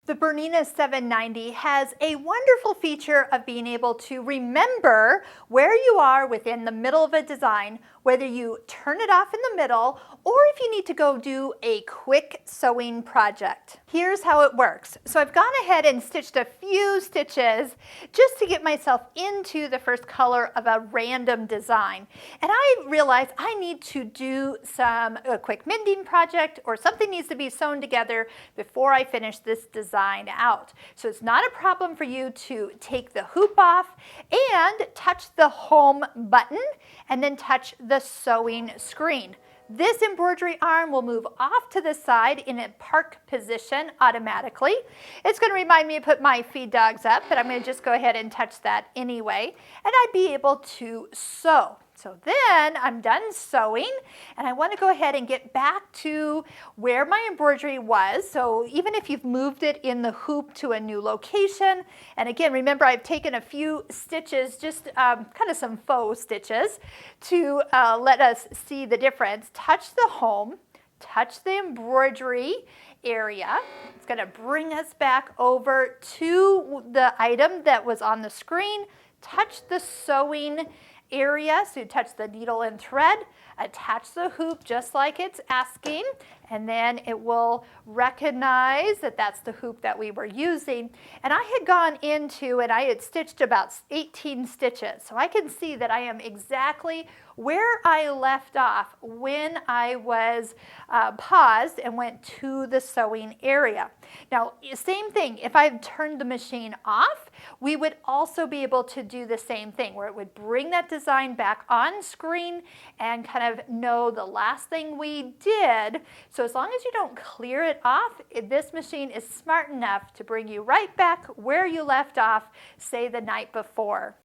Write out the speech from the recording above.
The Bernina 790 has a wonderful feature of being able to remember where you are within the middle of a design, whether you turn it off in the middle or if you need to go do a quick sewing project. Here's how it works. So I've gone ahead and stitched a few stitches just to get myself into the first color of a random design. And I realized I need to do a quick mending project, or something needs to be sewn together before I finish this design out. So it's not a problem for you to take the hoop off and touch the home button and then touch the sewing screen. This embroidery arm will move off to the side in a park position automatically. It's going to remind me to put my feed dogs up, but I'm going to just go ahead and touch that anyway, and I'd be able to sew. So then I'm done sewing, and I want to go ahead and get back to where my embroidery was. So even if you've moved it in the hoop to a new location, and again, remember I've taken a few stitches, just kind of some faux stitches, to let us see the difference. Touch the home, touch the embroidery area. It's going to bring us back over to the item that was on the screen. Touch the sewing area, so you touch the needle and thread, attach the hoop just like it's asking, and then it will recognize that that's the hoop that we were using. And I had gone into and I had stitched about 18 stitches, so I can see that I am exactly where I left off when I was paused and went to the sewing area. Now, same thing, if I've turned the machine off, we would also be able to do the same thing, where it would bring that design back on screen and kind of know the last thing we did. So as long as you don't clear it off, this machine is smart enough to bring you right back where you left off, say the night before.